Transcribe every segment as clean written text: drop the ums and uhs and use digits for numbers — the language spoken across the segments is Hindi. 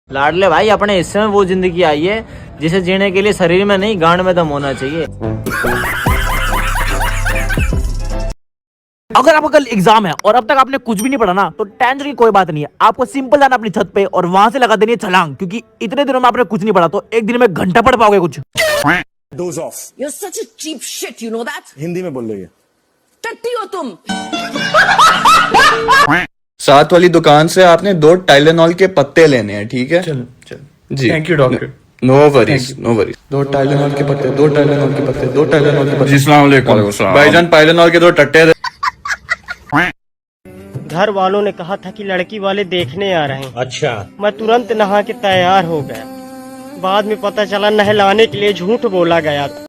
लाडले भाई, अपने हिस्से में वो जिंदगी आई है जिसे जीने के लिए शरीर में नहीं गांड में दम होना चाहिए। अगर आपका कल एग्जाम है और अब तक आपने कुछ भी नहीं पढ़ा ना, तो टेंशन की कोई बात नहीं है। आपको सिंपल जाना अपनी छत पे और वहां से लगा देनी है छलांग, क्योंकि इतने दिनों में आपने कुछ नहीं पढ़ा तो एक दिन में घंटा पढ़ पाओगे कुछ। Dose of. You're such a cheap shit, you know that? Hindi में बोल रही है। टट्टी हो तुम। साथ वाली दुकान से आपने 2 टाइलेनॉल के पत्ते लेने हैं, ठीक है? चल जी, thank you doctor. No worries, no worries. 2 Tylenol के पत्ते, 2 टाइलेनॉल के पत्ते, 2 टाइलेनॉल के पत्ते। अस्सलाम वालेकुम भाईजान, टाइलेनॉल के 2 टट्टे दे। घर वालों ने कहा था कि लड़की वाले देखने आ रहे हैं। अच्छा। मैं तुरंत नहा के तैयार हो गया। बाद में पता चला नहलाने के लिए झूठ बोला गया था।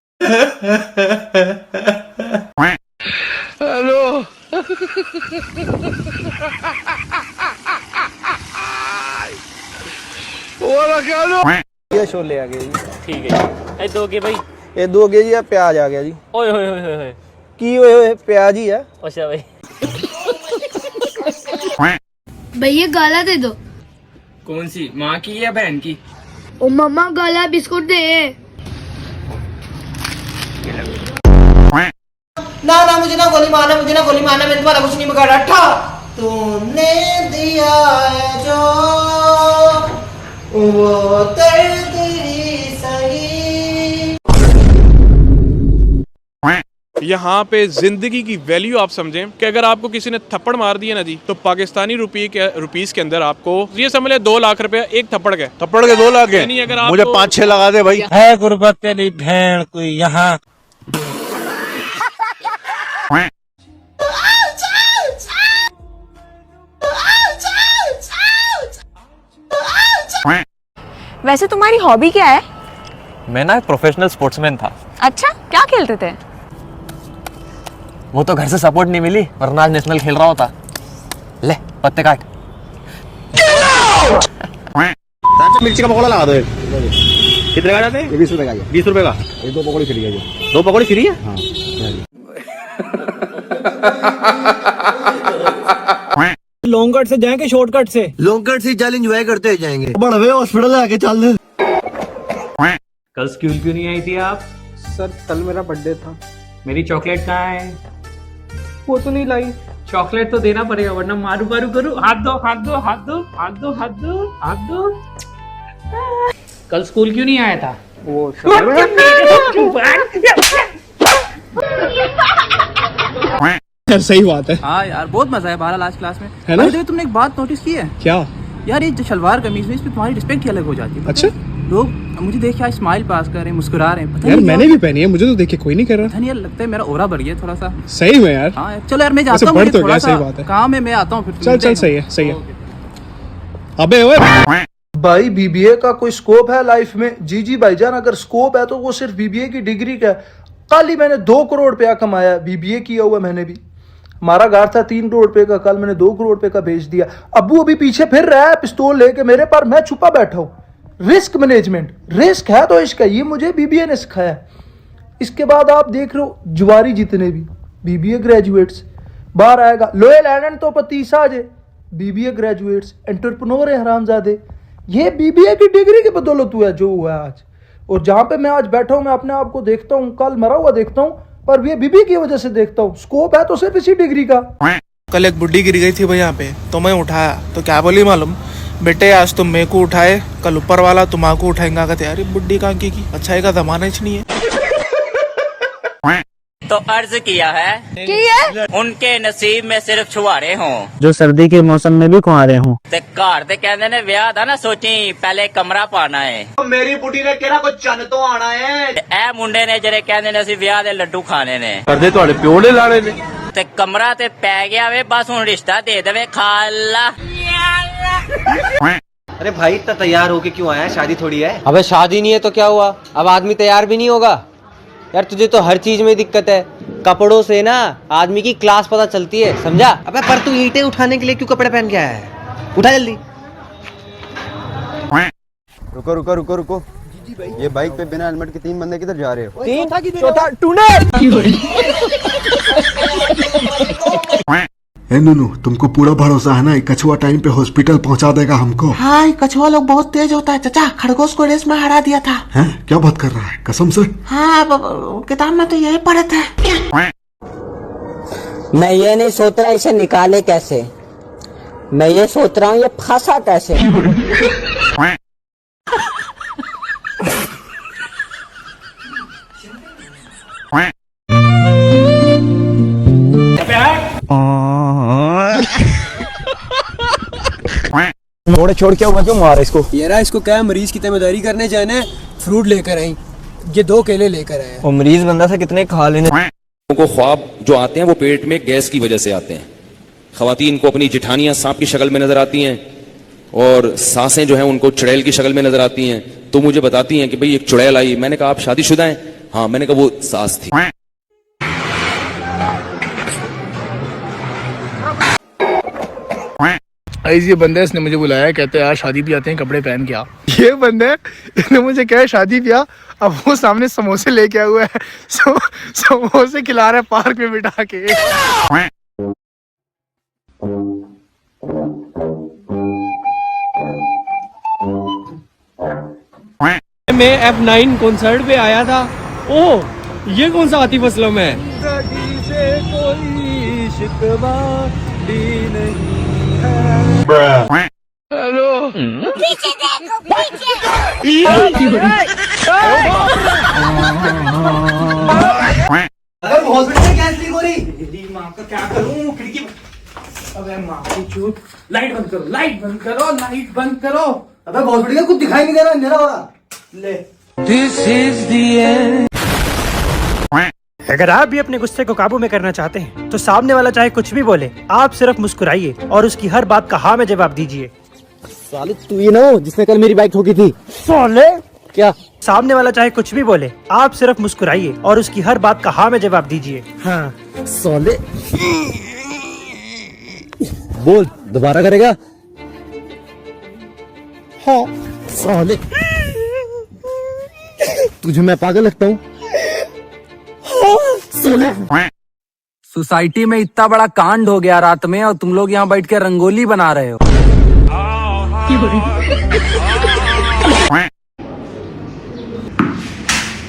हेलो। ये छोले आ गए जी। ठीक है, ये दोगे भाई? ये 2 गए जी। प्याज आ गया जी। ओए होए होए होए, की ओए प्याज ही है। अच्छा भाई। भैया गाला दे दो। कौन सी, माँ की या बहन की? ओ मम्मा गाला बिस्कुट दे। ना मुझे ना गोली मारना, मुझे ना गोली मारना, मैंने तुम्हारा कुछ नहीं बिगाड़ा। ठा तूने दिया है जो वो तेरी सही। यहाँ पे जिंदगी की वैल्यू आप समझें कि अगर आपको किसी ने थप्पड़ मार दिया ना जी, तो पाकिस्तानी रुपीस के अंदर आपको ये समझ ले 2 लाख रुपए एक थप्पड़ के 2 लाख है। अगर मुझे 5-6 लगा दे भाई। है गुर्बत तेरी भेड़ कोई यहाँ। वैसे तुम्हारी हॉबी क्या है? मैं ना एक प्रोफेशनल स्पोर्ट्समैन था। अच्छा, क्या खेलते थे? वो तो घर से सपोर्ट नहीं मिली, वरना आज नेशनल खेल रहा होता। ले पत्ते काट। मिर्ची का पकौड़ा लगा दो। कितने का जाते हैं? 20 रुपए का। 20 रुपए का। ये 2 पकौड़ी फ्री है जी। 2 पकौड़ी फ्री है। हाँ। लॉन्ग कट से जाएंगे शॉर्टकट से? लॉन्ग कट से चल एंजॉय करते जाएंगे। बड़वे हॉस्पिटल आके चल दे। कल स्कूल क्यों नहीं आई थी आप? सर कल मेरा बर्थडे था। मेरी चॉकलेट कहाँ है? वो तो नहीं लाई। चॉकलेट तो देना पड़ेगा, वरना मारू मारू करूँ। हाथ दो हाथ दो हाथ दो हाथ दो हाथ दो हाथ दो। कल स्कूल क्यों नहीं आया था? वो सही बात है। हाँ यार, बहुत मजा है बहरहाल आज क्लास में, है ना? तुमने एक बात नोटिस की है क्या यार? ये जो शलवार कमीज में, इस पे तुम्हारी रिस्पेक्ट ही अलग हो जाती है। अच्छा, लोग मुझे देख के आज स्माइल पास कर रहे हैं, मुस्कुरा रहे हैं। पता यार नहीं मैंने क्या भी पहनी है, मुझे तो देख के कोई नहीं कर रहा। पता नहीं यार, लगता है मेरा ओरा बढ़ गया थोड़ा सा। सही में यार। हाँ चलो यार, मैं जाता वैसे हूँ, बढ़ मुझे तो थोड़ा गया, सा सही बात है। काम है, मैं आता हूँ फिर। चल सही है, सही है। अबे ओए भाई, बीबीए का कोई स्कोप है लाइफ में? जी भाईजान, अगर स्कोप है तो वो सिर्फ बीबीए की डिग्री का है। कल ही मैंने 2 करोड़ रुपया कमाया, बीबीए किया हुआ मैंने भी। हमारा घर था 3 करोड़ रुपए का, कल मैंने 2 करोड़ रुपए का बेच दिया। अबू अभी पीछे फिर रहा है पिस्तौल लेके मेरे पर, मैं छुपा बैठा हूँ। रिस्क मैनेजमेंट, रिस्क है तो इश्क है, ये मुझे बीबीए ने सिखाया। इसके बाद आप देख रहे हो जुआरी जितने भी बीबीए ग्रेजुएट्स बाहर आएगा। लोयल एंड तो पतीसा जे बीबीए ग्रेजुएट्स एंटरप्रेन्योर है हरामजादे। ये बीबीए की डिग्री की बदौलत हुआ है जो हुआ है आज। और जहां पे मैं आज बैठा हूं, मैं अपने आप को देखता हूं, कल मरा हुआ देखता हूं, पर ये बीबीए की वजह से देखता हूं। स्कोप है तो सिर्फ इसी डिग्री का। कल एक बुड्ढी गिर गई थी भाई यहाँ पे, तो मैं उठाया तो क्या बोली मालूम? बेटे आज तुम मेरे को उठाए, कल ऊपर वाला तुम्हारा उठाएगा। कहते यार बुड्ढी कहाँ की अच्छाई का जमाना ही नहीं है। तो अर्ज किया है उनके नसीब में सिर्फ छुआरे हों जो सर्दी के मौसम में भी कुंवारे हों। ते घर ते कहंदे ने ब्याह दा ना सोची पहले कमरा पाना है। मेरी बुढ़ी ने केड़ा कोई चन तो आना है। ते ए मुंडे ने जेरे कहंदे ने असीं ब्याह दे लड्डू खाने ने, करदे तुहाडे प्यो ने लाने ने। ते कमरा ते पै गया वे, बस हुन रिश्ता दे देवे खाला। अरे भाई इतना तैयार होके क्यों आया? शादी थोड़ी है। अबे शादी नहीं है तो क्या हुआ? अब आदमी तैयार भी नहीं होगा? यार तुझे तो हर चीज में दिक्कत है। कपड़ों से ना आदमी की क्लास पता चलती है, समझा? अबे पर तू ईंटें उठाने के लिए क्यों कपड़े पहन के आया है? उठा जल्दी। रुको रुको रुको रुको, ये बाइक पे बिना हेलमेट के 3 बंदे किधर जा रहे हो? 3 चौथा टूने। नूनू, तुमको पूरा भरोसा है ना? कछुआ टाइम पे हॉस्पिटल पहुंचा देगा हमको? हाँ, ये कछुआ लोग बहुत तेज होता है चाचा, खरगोश को रेस में हरा दिया था। हैं? क्या बात कर रहा है, कसम से? हाँ, किताब में तो यही पढ़े थे। मैं ये नहीं सोच रहा इसे निकाले कैसे, मैं ये सोच रहा हूँ ये फंसा कैसे। छोड़ के क्यों मारा इसको? ये रहा, इसको क्या मरीज की जिम्मेदारी करने जाने, फ्रूट लेकर आई, ये 2 केले लेकर आए। और मरीज बंदा था कितने खा लेने को ख्वाब जो आते हैं वो पेट में गैस की वजह से आते हैं। खवातीन को अपनी जिठानियां सांप की शक्ल में नजर आती हैं और सासें जो हैं उनको चुड़ैल की शक्ल में नजर आती हैं। तो मुझे बताती हैं कि भाई एक चुड़ैल आई। मैंने कहा आप शादीशुदा हैं? हाँ। मैंने कहा वो सास थी। ये बंदे इसने मुझे बुलाया, कहते हैं यार शादी भी आते हैं, कपड़े पहन के आ। ये बंदे इसने मुझे कहा शादी भी आ, अब वो सामने समोसे लेके आया हुआ है, समोसे खिला रहा है पार्क में बिठा के। मैं F9 कॉन्सर्ट पे आया था। ओह, ये कौन सा आतिफ असलम है? हेलो, पीछे देखो, पीछे। अगर हॉस्पिटल में गैस लीक हो रही, माँ का क्या करूँ? खिड़की, अबे माँ की चूत, लाइट बंद करो, लाइट बंद करो, लाइट बंद करो। अबे हॉस्पिटल का कुछ दिखाई नहीं दे रहा, अंधेरा हो रहा। ले, This is the end. अगर आप भी अपने गुस्से को काबू में करना चाहते हैं तो सामने वाला चाहे कुछ भी बोले, आप सिर्फ मुस्कुराइए और उसकी हर बात का हाँ में जवाब दीजिए। साले तू ही ना हो जिसने कल मेरी बाइक ठोकी थी। साले क्या? सामने वाला चाहे कुछ भी बोले, आप सिर्फ मुस्कुराइए और उसकी हर बात का हाँ में जवाब दीजिए। हाँ साले, बोल दोबारा करेगा? हाँ साले, तुझे मैं पागल लगता हूँ? सोसाइटी में इतना बड़ा कांड हो गया रात में और तुम लोग यहाँ बैठ के रंगोली बना रहे हो।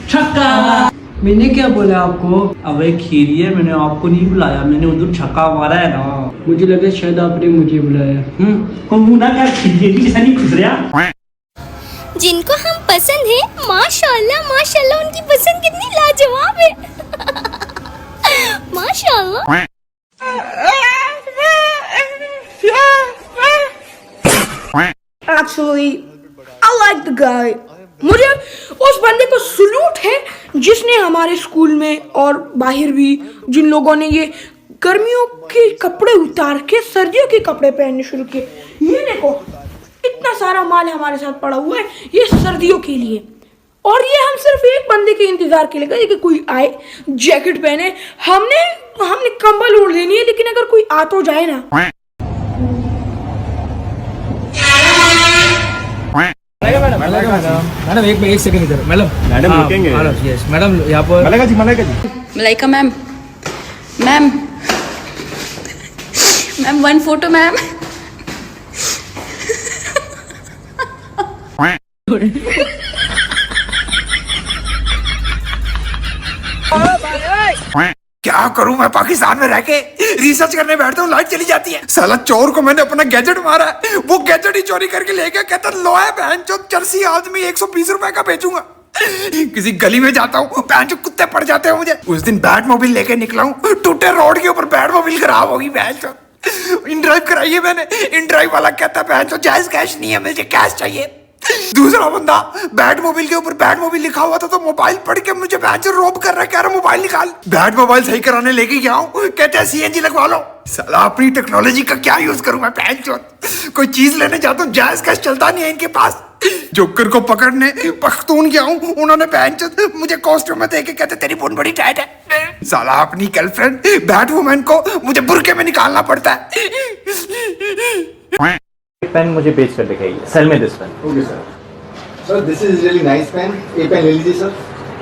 छक्का। मैंने क्या बोला आपको? अबे खीरिए, मैंने आपको नहीं बुलाया, मैंने उधर छक्का मारा है ना। मुझे लगा शायद आपने मुझे बुलाया। क्या खीरिए की जैसा नहीं गुजरिया। जिनको हम पसंद है, माशाल्लाह माशाल्लाह, उनकी पसंद कितनी लाजवाब है। माशाल्लाह। Actually, I like the guy. मुझे उस बंदे को सलूट है जिसने हमारे स्कूल में और बाहर भी जिन लोगों ने ये गर्मियों के कपड़े उतार के सर्दियों के कपड़े पहनने शुरू किए। ये देखो, इतना सारा माल हमारे साथ पड़ा हुआ है, ये सर्दियों के लिए, और ये हम सिर्फ एक बंदे के इंतजार के लिए गए कि कोई आए, जैकेट पहने। हमने कंबल ओढ़ लेनी है, लेकिन अगर कोई आ तो जाए ना। मैडम एक सेकंड इधर। मैडम रुकेंगे? यस मैडम, यहाँ पर Malaika ji. Malaika ma'am, ma'am 1 photo ma'am. क्या करूं मैं, पाकिस्तान में रह के रिसर्च करने बैठता हूँ, लाइट चली जाती है। साला चोर को मैंने अपना गैजेट मारा है, वो गैजेट ही चोरी करके ले गया। कहता लो है बहन चो चरसी आदमी, 120 रुपए का बेचूंगा। किसी गली में जाता हूँ, बहन चो कुत्ते पड़ जाते हैं मुझे। उस दिन बैट मोबाइल लेके निकला हूँ, टूटे रोड के ऊपर बैट मोबाइल खराब होगी। बहन चो इन ड्राइव कराइए मैंने, इन ड्राइव वाला कहता बहन चो जायज कैश नहीं है, मुझे कैश चाहिए। दूसरा बंदा बैट मोबाइल के ऊपर बैट मोबाइल लिखा हुआ था, तो मोबाइल पढ़ के मुझे बहन चो रोब कर रहा है, कह रहा मोबाइल निकाल। बैट मोबाइल सही कराने लेके गया हूँ, कहते हैं सीएनजी लगवा लो। साला अपनी टेक्नोलॉजी का क्या यूज करूं मैं, बहन चो कोई चीज लेने जाता हूँ, जायज कैश चलता नहीं है इनके पास। जोकर को पकड़ने पख्तून गया हूँ, उन्होंने बहन चो मुझे कॉस्ट्यूम में देके कहते तेरी बोन बड़ी टाइट है। साला अपनी गर्लफ्रेंड बैट वुमन को मुझे बुरके में निकालना पड़ता है। पेन मुझे बेच कर दिखाइए, sell me this pen. Okay sir. Sir this is really nice pen, ये पेन ले लीजिए सर।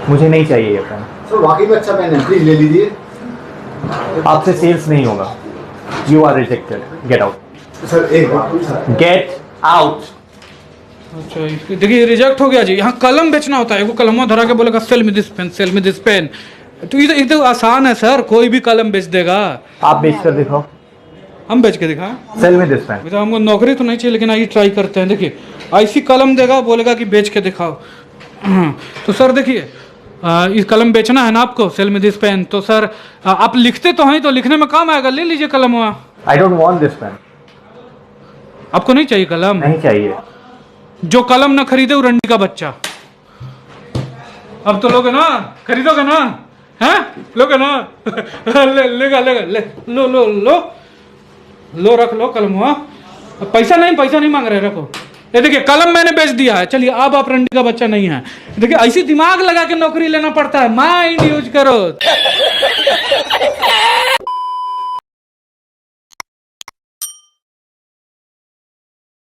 मुझे नहीं चाहिए ये पेन सर, वाकई में अच्छा पेन है, प्लीज ले लीजिए। आपसे सेल्स नहीं होगा। You are rejected. Get out. Sir एक बात Get out. अच्छा देखिए रिजेक्ट हो गया जी। यहाँ कलम बेचना होता है, वो कलम धरा के बोलेगा sell me this pen, sell me this pen. तो ये तो आसान है सर, कोई भी कलम बेच देगा। आप बेच कर दिखाओ। हम बेच के दिखाएं? Sell me this pen. हमको नौकरी तो नहीं चाहिए, लेकिन आइए ट्राई करते हैं। देखिए ऐसी कलम देगा, बोलेगा कि बेच के दिखाओ। तो सर देखिए इस कलम बेचना है ना आपको, सेल मी दिस पेन। तो सर आप लिखते तो हैं, तो लिखने में काम आएगा, ले लीजिए कलम। वहाँ I don't want this pen. आपको नहीं चाहिए कलम? नहीं चाहिए। जो कलम ना खरीदे वो रंडी का बच्चा। अब तो लोगे ना, खरीदोगे ना? हैं लोगे ना? लेगा लेगा ले, लो लो लो लो, रख लो कलम। वहाँ पैसा नहीं मांग रहे, रखो। ये देखिए कलम मैंने बेच दिया है। चलिए अब आप रंडी का बच्चा नहीं है। देखिए ऐसी दिमाग लगा के नौकरी लेना पड़ता है, माइंड यूज करो।